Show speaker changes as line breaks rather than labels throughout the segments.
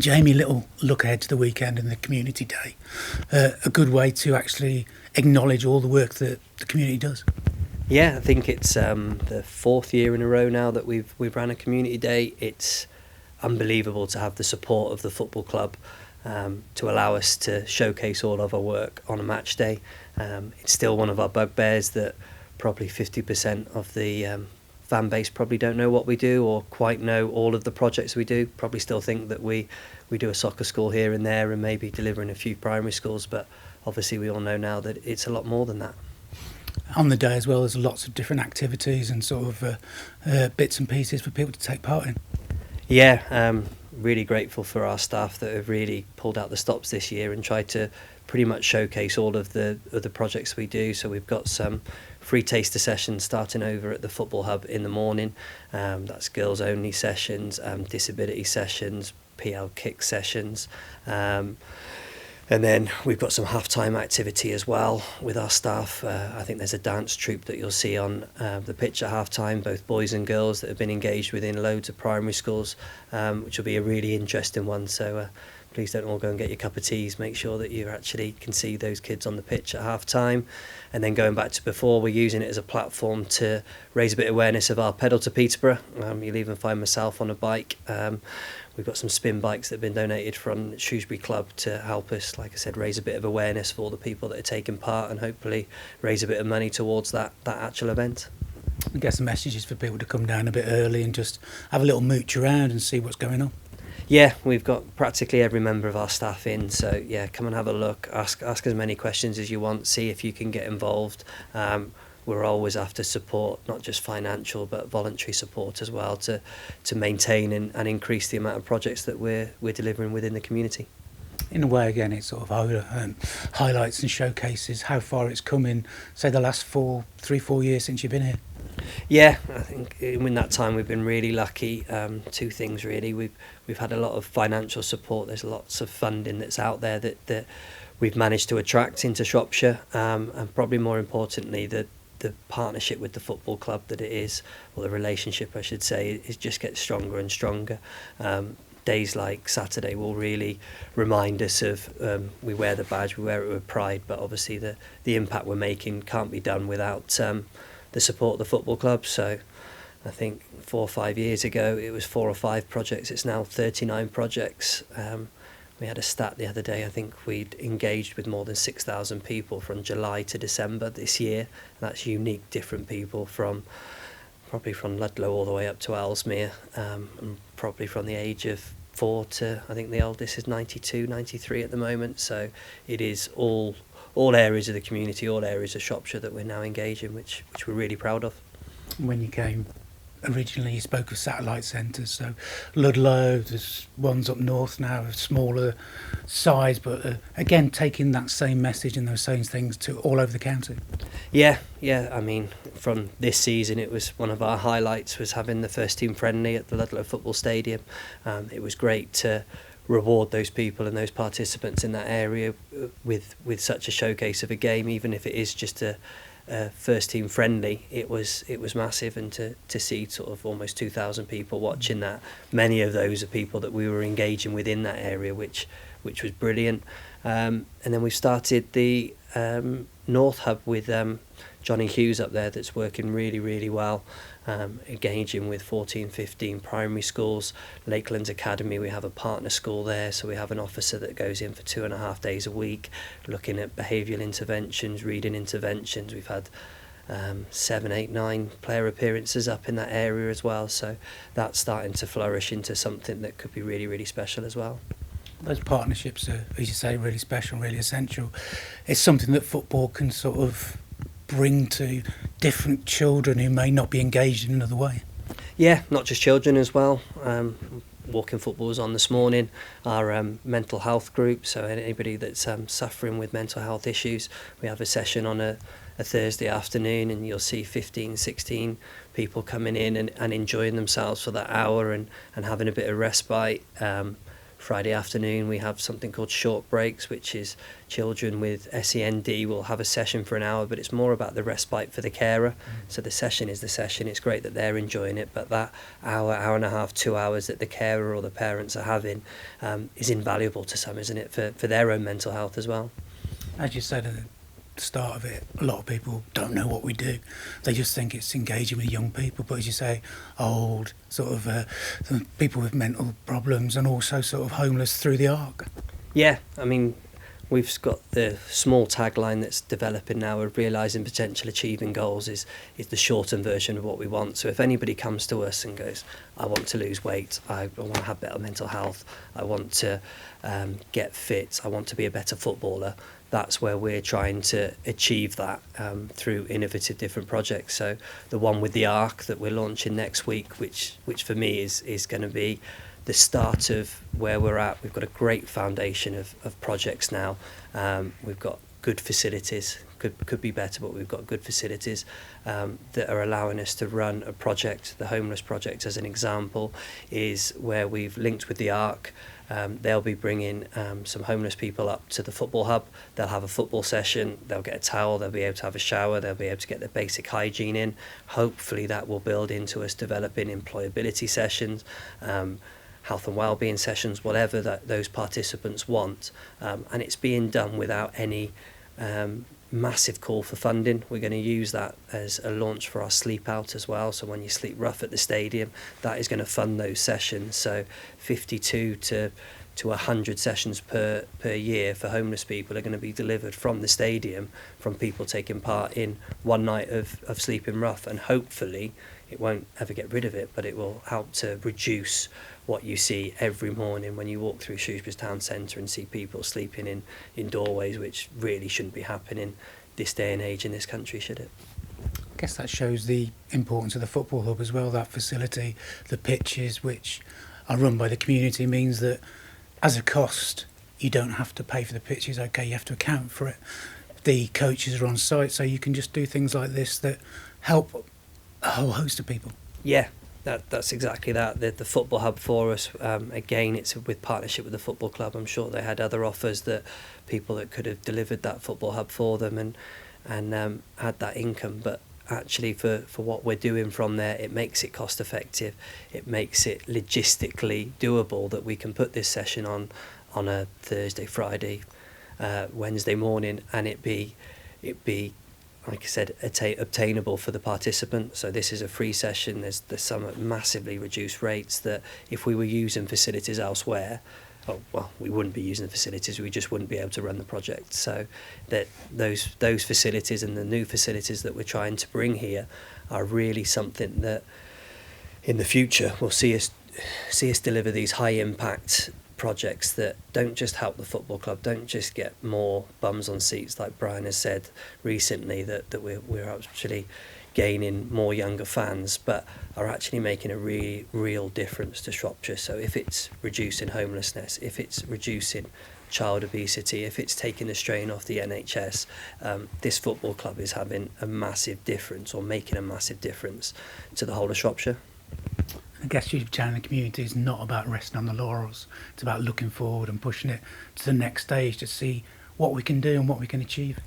Jamie, little look ahead to the weekend and the community day. A good way to actually acknowledge all the work that the community does.
Yeah, I think it's the fourth year in a row now that we've ran a community day. It's unbelievable to have the support of the football club to allow us to showcase all of our work on a match day. It's still one of our bugbears that probably 50% of the fan base probably don't know what we do or quite know all of the projects we do. Probably still think that we do a soccer school here and there and maybe delivering a few primary schools, but obviously we all know now that it's a lot more than that.
On the day as well, there's lots of different activities and sort of bits and pieces for people to take part in.
Yeah, really grateful for our staff that have really pulled out the stops this year and tried to pretty much showcase all of the projects we do. So we've got some free taster sessions starting over at the Football Hub in the morning. That's girls only sessions, disability sessions, PL kick sessions. And then we've got some half-time activity as well with our staff. I think there's a dance troupe that you'll see on the pitch at half-time, both boys and girls that have been engaged within loads of primary schools, which will be a really interesting one. So please don't all go and get your cup of teas. Make sure that you actually can see those kids on the pitch at half-time. And then going back to before, we're using it as a platform to raise a bit of awareness of our pedal to Peterborough. You'll even find myself on a bike. We've got some spin bikes that have been donated from Shrewsbury Club to help us, like I said, raise a bit of awareness for all the people that are taking part and hopefully raise a bit of money towards that actual event.
I guess the message is for people to come down a bit early and just have a little mooch around and see what's going on.
Yeah, we've got practically every member of our staff in, so yeah, come and have a look, ask as many questions as you want, see if you can get involved. We're always after support, not just financial but voluntary support as well, to maintain and increase the amount of projects that we're delivering within the community.
In a way, again, it sort of highlights and showcases how far it's come in, say, the last 4 years since you've been here.
Yeah, I think in that time we've been really lucky. Two things really. We've had a lot of financial support. There's lots of funding that's out there that we've managed to attract into Shropshire, and probably more importantly, the partnership with the football club that it is, or the relationship I should say, it just gets stronger and stronger. Days like Saturday will really remind us of we wear the badge, we wear it with pride, but obviously the impact we're making can't be done without the support of the football club. So I think 4 or 5 years ago it was 4 or 5 projects, it's now 39 projects. We had a stat the other day, I think we'd engaged with more than 6,000 people from July to December this year. That's unique, different people probably from Ludlow all the way up to Ellesmere, and probably from the age of 4 to, I think the oldest is 92, 93 at the moment. So it is all areas of the community, all areas of Shropshire that we're now engaging, which we're really proud of.
When you came originally, you spoke of satellite centres, so Ludlow, there's ones up north now of smaller size, but again taking that same message and those same things to all over the county.
Yeah, I mean, from this season it was one of our highlights was having the first team friendly at the Ludlow Football Stadium. It was great to reward those people and those participants in that area with such a showcase of a game, even if it is just a first team friendly. It was massive, and to see sort of almost 2,000 people watching that, many of those are people that we were engaging with in that area, which was brilliant. And then we started the North Hub with Johnny Hughes up there, that's working really well, engaging with 14-15 primary schools. Lakelands Academy, we have a partner school there, so we have an officer that goes in for 2.5 days a week looking at behavioural interventions, reading interventions. We've had 7, 8, 9 player appearances up in that area as well, so that's starting to flourish into something that could be really special as well.
Those partnerships are, as you say, really special, really essential. It's something that football can sort of bring to different children who may not be engaged in another way.
Yeah, not just children as well. Walking Football was on this morning, our mental health group, so anybody that's suffering with mental health issues, we have a session on a Thursday afternoon, and you'll see 15, 16 people coming in and enjoying themselves for that hour and having a bit of respite. Friday afternoon we have something called short breaks, which is children with SEND will have a session for an hour, but it's more about the respite for the carer. So the session is the session. It's great that they're enjoying it, but that hour and a half, 2 hours that the carer or the parents are having is invaluable to some, isn't it, for their own mental health as well.
As you said at the start of it, a lot of people don't know what we do. They just think it's engaging with young people, but as you say, old, sort of people with mental problems, and also sort of homeless through the arc.
Yeah, I mean, we've got the small tagline that's developing now of realising potential, achieving goals is the shortened version of what we want. So if anybody comes to us and goes, I want to lose weight, I want to have better mental health, I want to get fit, I want to be a better footballer, that's where we're trying to achieve that through innovative different projects. So the one with the ARC that we're launching next week, which for me is going to be the start of where we're at. We've got a great foundation of projects now. We've got good facilities, could be better, but we've got good facilities that are allowing us to run a project. The homeless project, as an example, is where we've linked with the ARC. They'll be bringing some homeless people up to the football hub. They'll have a football session, they'll get a towel, they'll be able to have a shower, they'll be able to get their basic hygiene in. Hopefully that will build into us developing employability sessions, health and wellbeing sessions, whatever that those participants want. And it's being done without any massive call for funding. We're going to use that as a launch for our sleep out as well. So when you sleep rough at the stadium, that is going to fund those sessions. So 52 to 100 sessions per year for homeless people are going to be delivered from the stadium, from people taking part in one night of sleeping rough. And hopefully it won't ever get rid of it, but it will help to reduce what you see every morning when you walk through Shrewsbury town centre and see people sleeping in doorways, which really shouldn't be happening this day and age in this country, should it?
I guess that shows the importance of the football hub as well. That facility, the pitches, which are run by the community, means that as a cost, you don't have to pay for the pitches. Okay, you have to account for it. The coaches are on site, so you can just do things like this that help a whole host of people.
Yeah, that's exactly that. The football hub for us, again, it's with partnership with the football club. I'm sure they had other offers that people that could have delivered that football hub for them and had that income. But actually for what we're doing from there, it makes it cost effective. It makes it logistically doable that we can put this session on a Thursday, Friday, Wednesday morning, and it be like I said, obtainable for the participant. So this is a free session. There's some at massively reduced rates that if we were using facilities elsewhere, we wouldn't be using the facilities. We just wouldn't be able to run the project. So that those facilities and the new facilities that we're trying to bring here are really something that in the future will see us deliver these high impact projects that don't just help the football club, don't just get more bums on seats, like Brian has said recently, that we're actually gaining more younger fans, but are actually making a real difference to Shropshire. So if it's reducing homelessness, if it's reducing child obesity, if it's taking the strain off the NHS, this football club is having a massive difference, or making a massive difference to the whole of Shropshire.
I guess Shrewsbury Town and the community is not about resting on the laurels. It's about looking forward and pushing it to the next stage to see what we can do and what we can achieve.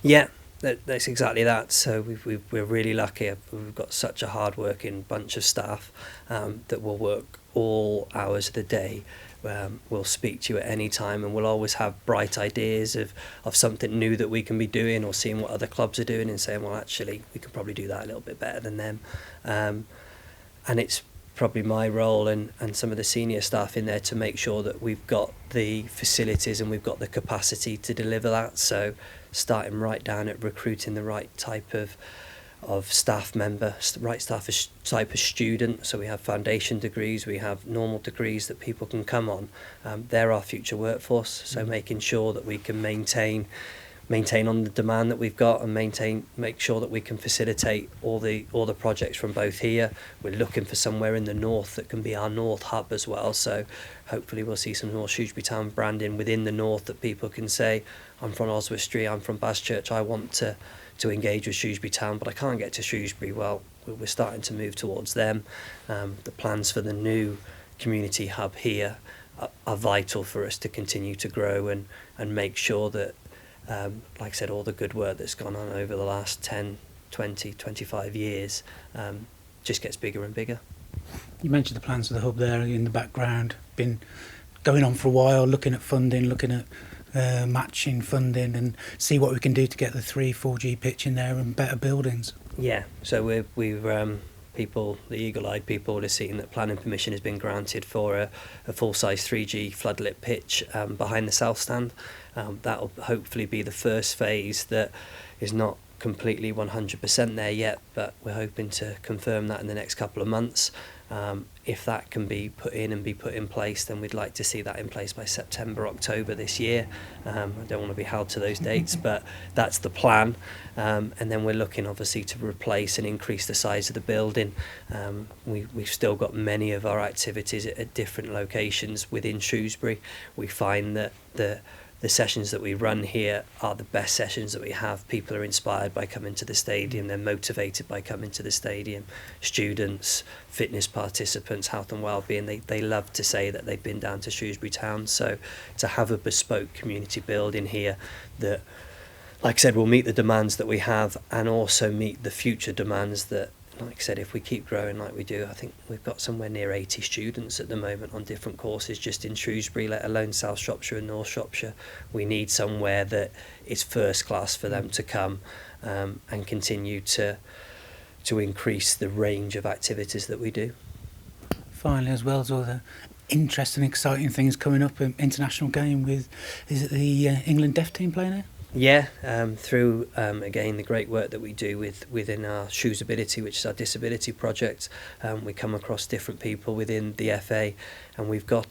Yeah, that's exactly that. So we're really lucky. We've got such a hard-working bunch of staff that will work all hours of the day. We'll speak to you at any time, and we'll always have bright ideas of something new that we can be doing, or seeing what other clubs are doing and saying, well, actually, we could probably do that a little bit better than them. And it's probably my role and some of the senior staff in there to make sure that we've got the facilities and we've got the capacity to deliver that. So starting right down at recruiting the right type of staff member, right type of student. So we have foundation degrees, we have normal degrees that people can come on. They're our future workforce. So making sure that we can maintain on the demand that we've got, and make sure that we can facilitate all the projects from both here. We're looking for somewhere in the north that can be our north hub as well. So hopefully we'll see some more Shrewsbury Town branding within the north, that people can say, I'm from Oswestry, I'm from Baschurch, I want to engage with Shrewsbury Town, but I can't get to Shrewsbury. Well, we're starting to move towards them. The plans for the new community hub here are vital for us to continue to grow and make sure that, like I said, all the good work that's gone on over the last 10, 20, 25 years just gets bigger and bigger.
You mentioned the plans for the hub there in the background. Been going on for a while, looking at funding, looking at matching funding, and see what we can do to get the 4G pitch in there and better buildings.
Yeah, so we've people, the eagle-eyed people, would have seen that planning permission has been granted for a full-size 3G floodlit pitch behind the south stand. That'll hopefully be the first phase that is not completely 100% there yet, but we're hoping to confirm that in the next couple of months. If that can be put in place, then we'd like to see that in place by September, October this year. I don't want to be held to those dates, but that's the plan. And then we're looking obviously to replace and increase the size of the building. We've still got many of our activities at different locations within Shrewsbury. We find that the sessions that we run here are the best sessions that we have. People are inspired by coming to the stadium, they're motivated by coming to the stadium. Students, fitness participants, health and wellbeing, they love to say that they've been down to Shrewsbury Town. So to have a bespoke community building here that, like I said, will meet the demands that we have and also meet the future demands that, like I said, if we keep growing like we do, I think we've got somewhere near 80 students at the moment on different courses just in Shrewsbury, let alone South Shropshire and North Shropshire. We need somewhere that is first class for them to come and continue to increase the range of activities that we do.
Finally, as well as all the interesting, exciting things coming up, international game with, is it the England Deaf team playing there?
Yeah, through again the great work that we do within our Shrewsability, which is our disability project, we come across different people within the FA, and we've got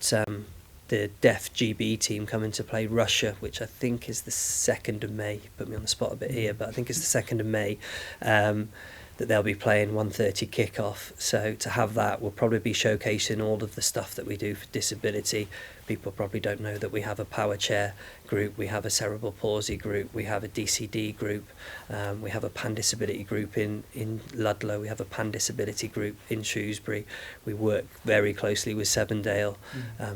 the Deaf GB team coming to play Russia, which I think is the 2nd of May. Put me on the spot a bit here, but I think it's the 2nd of May. That they'll be playing 1:30 kickoff. So to have that, we'll probably be showcasing all of the stuff that we do for disability. People probably don't know that we have a power chair group, we have a cerebral palsy group, we have a DCD group, we have a pan disability group in Ludlow, we have a pan disability group in Shrewsbury. We work very closely with Sevendale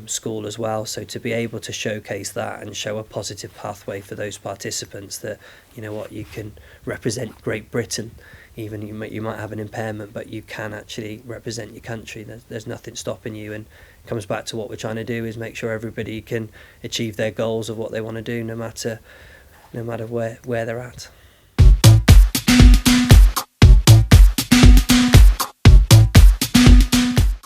School as well. So to be able to showcase that and show a positive pathway for those participants that, you know what, you can represent Great Britain. Even you might have an impairment, but you can actually represent your country. There's nothing stopping you, and it comes back to what we're trying to do is make sure everybody can achieve their goals of what they want to do, no matter where they're at.